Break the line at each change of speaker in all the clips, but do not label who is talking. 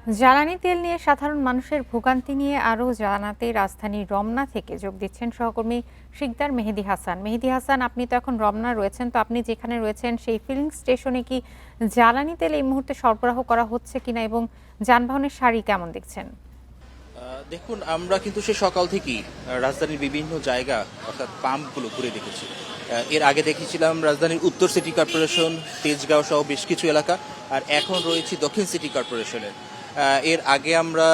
জ্বালানি তেল নিয়ে সাধারণ মানুষের ভোগান্তি নিয়ে আরও জানাতে রাজধানীর রমনা থেকে যোগ দিচ্ছেন সহকর্মী শিকদার মেহেদী হাসান। মেহেদী হাসান, আপনি তো এখন রমনা রয়েছেন, তো আপনি যেখানে রয়েছেন সেই ফিলিং স্টেশনে কি জ্বালানি তেল এই মুহূর্তে সরবরাহ করা হচ্ছে কিনা এবং যানবাহনের সারি কেমন দেখছেন?
দেখুন, আমরা কিন্তু সে সকাল থেকেই রাজধানীর বিভিন্ন জায়গা অর্থাৎ পাম্পগুলো ঘুরে দেখেছি। এর আগে দেখেছিলাম রাজধানীর উত্তর সিটি কর্পোরেশন, তেজগাঁও সহ বেশ কিছু এলাকা, আর এখন রয়েছি দক্ষিণ সিটি কর্পোরেশনের। এর আগে আমরা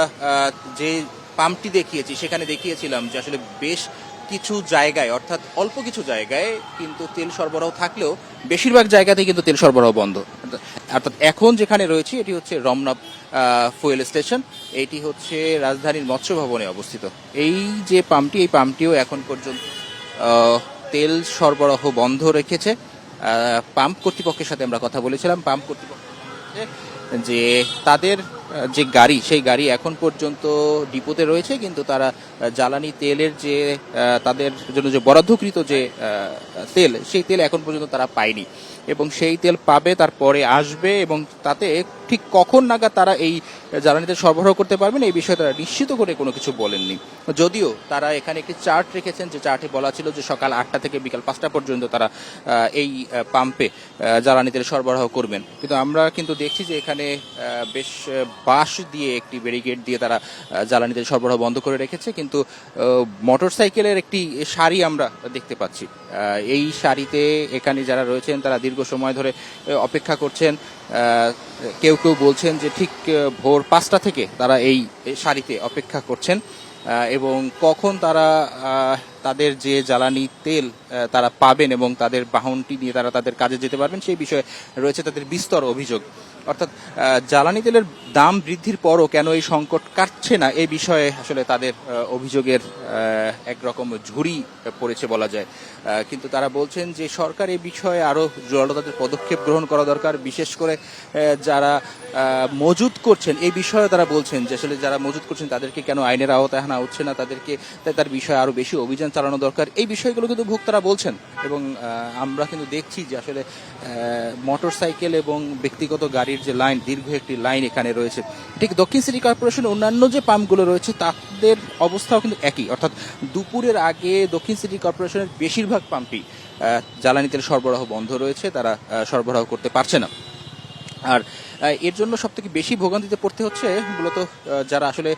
যে পাম্পটি দেখিয়েছি সেখানে দেখিয়েছিলাম যে আসলে বেশ কিছু জায়গায় অর্থাৎ অল্প কিছু জায়গায় কিন্তু তেল সরবরাহ থাকলেও বেশিরভাগ জায়গাতেই কিন্তু তেল সরবরাহ বন্ধ। অর্থাৎ এখন যেখানে রয়েছি এটি হচ্ছে রমনা ফুয়েল স্টেশন। এটি হচ্ছে রাজধানীর মৎস্য ভবনে অবস্থিত। এই যে পাম্পটি, এই পাম্পটিও এখন পর্যন্ত তেল সরবরাহ বন্ধ রেখেছে। পাম্প কর্তৃপক্ষের সাথে আমরা কথা বলেছিলাম। পাম্প কর্তৃপক্ষ যে তাদের যে গাড়ি, সেই গাড়ি এখন পর্যন্ত ডিপোতে রয়েছে, কিন্তু তারা জ্বালানি তেলের যে তাদের জন্য যে বরাদ্দকৃত যে তেল, সেই তেল এখন পর্যন্ত তারা পায়নি এবং সেই তেল পাবে, তারপরে আসবে এবং তাতে ঠিক কখন নাগাদ তারা এই জ্বালানি তেল সরবরাহ করতে পারবেন এই বিষয়ে তারা নিশ্চিত করে কোনো কিছু বলেননি। যদিও তারা এখানে একটি চার্ট রেখেছেন, যে চার্টে বলা ছিল যে সকাল 8টা থেকে বিকাল 5টা পর্যন্ত তারা এই পাম্পে জ্বালানি তেল সরবরাহ করবেন। কিন্তু আমরা কিন্তু দেখছি যে এখানে বেশ বাঁশ দিয়ে একটি ব্যারিকেড দিয়ে তারা জ্বালানি তেল সরবরাহ বন্ধ করে রেখেছে, কিন্তু মোটরসাইকেলের একটি সারি আমরা দেখতে পাচ্ছি। এই সারিতে এখানে যারা রয়েছেন তারা দীর্ঘ সময় ধরে অপেক্ষা করছেন। কেউ কেউ বলছেন যে ঠিক ভোর 5টা থেকে তারা এই সারিতে অপেক্ষা করছেন এবং কখন তারা তাদের যে জ্বালানি তেল তারা পাবেন এবং তাদের বাহনটি নিয়ে তারা তাদের কাজে যেতে পারবেন সেই বিষয়ে রয়েছে তাদের বিস্তর অভিযোগ। অর্থাৎ জ্বালানি তেলের দাম বৃদ্ধির পরও কেন এই সংকট কাটছে না, এই বিষয়ে আসলে তাদের অভিযোগের একরকম ঝুড়ি পড়েছে বলা যায়। কিন্তু তারা বলছেন যে সরকার এই বিষয়ে আরও জোরালো তাদের পদক্ষেপ গ্রহণ করা দরকার। বিশেষ করে যারা মজুত করছেন এই বিষয়ে তারা বলছেন যে আসলে যারা মজুত করছেন তাদেরকে কেন আইনের আওতায় আনা হচ্ছে না, তাদেরকে তার বিষয়ে আরও বেশি অভিযান চালানো দরকার। এই বিষয়গুলো কিন্তু ভোক্তারা বলছেন এবং আমরা কিন্তু দেখছি যে আসলে মোটরসাইকেল এবং ব্যক্তিগত গাড়ির যে লাইন, দীর্ঘ একটি লাইন এখানে রয়েছে। ঠিক দক্ষিণ সিটি কর্পোরেশনের অন্যান্য যে পাম্পগুলো রয়েছে তাদের অবস্থাও কিন্তু একই, অর্থাৎ দুপুরের আগে দক্ষিণ সিটি কর্পোরেশনের বেশিরভাগ পাম্পই জ্বালানি তেল সরবরাহ বন্ধ রয়েছে, তারা সরবরাহ করতে পারছে না। আর এর জন্য সবথেকে বেশি ভোগান্তিতে পড়তে হচ্ছে মূলত যারা আসলে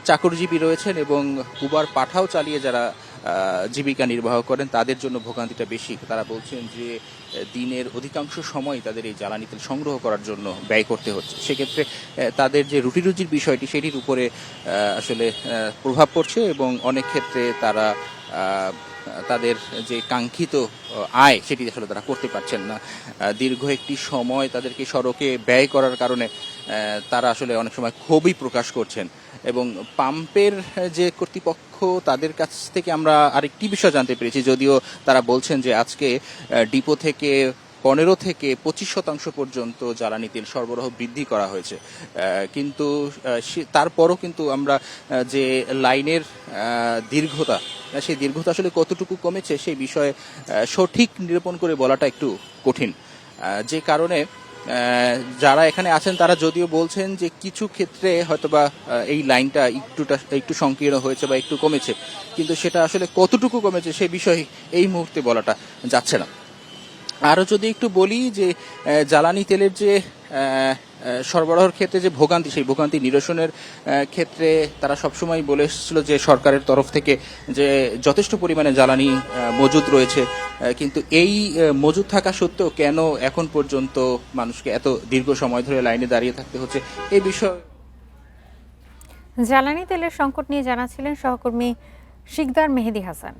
চাকরিজীবী রয়েছেন এবং উবার পাঠাও চালিয়ে যারা জীবিকা নির্বাহ করেন, তাদের জন্য ভোগান্তিটা বেশি। তারা বলছেন যে দিনের অধিকাংশ সময় তাদের এই জ্বালানি তেল সংগ্রহ করার জন্য ব্যয় করতে হচ্ছে। সেক্ষেত্রে তাদের যে রুটি রুজির বিষয়টি সেটির উপরে আসলে প্রভাব পড়ছে এবং অনেক ক্ষেত্রে তারা তাদের যে কাঙ্ক্ষিত আয় সেটি আসলে তারা করতে পারছেন না। দীর্ঘ একটি সময় তাদেরকে সড়কে ব্যয় করার কারণে তারা আসলে অনেক সময় ক্ষোভই প্রকাশ করছেন এবং পাম্পের যে কর্তৃপক্ষ তাদের কাছ থেকে আমরা আরেকটি বিষয় জানতে পেরেছি, যদিও তারা বলছেন যে আজকে ডিপো থেকে 15 থেকে 25% পর্যন্ত জ্বালানি তেল সরবরাহ বৃদ্ধি করা হয়েছে, কিন্তু তারপরও কিন্তু আমরা যে লাইনের দীর্ঘতা, সেই দীর্ঘতা আসলে কতটুকু কমেছে সেই বিষয়ে সঠিক নিরূপণ করে বলাটা একটু কঠিন। যে কারণে যারা এখানে আছেন তারা যদিও বলছেন যে কিছু ক্ষেত্রে হয়তোবা এই লাইনটা একটু সংকীর্ণ হয়েছে বা একটু কমেছে, কিন্তু সেটা আসলে কতটুকু কমেছে সেই বিষয়ে এই মুহূর্তে বলাটা যাচ্ছে না। আরও যদি একটু বলি যে জ্বালানি তেলের যে সরবরাহের ক্ষেত্রে যে ভোগান্তি, সেই ভোগান্তি নিরসনের ক্ষেত্রে তারা সবসময় বলে এসেছিল যে সরকারের তরফ থেকে যে যথেষ্ট পরিমাণে জ্বালানি মজুদ রয়েছে, কিন্তু এই মজুদ থাকা সত্ত্বেও কেন এখন পর্যন্ত মানুষকে এত দীর্ঘ সময় ধরে লাইনে দাঁড়িয়ে থাকতে হচ্ছে এই বিষয়ে।
জ্বালানি তেলের সংকট নিয়ে জানাচ্ছিলেন সহকর্মী শিকদার মেহেদী হাসান।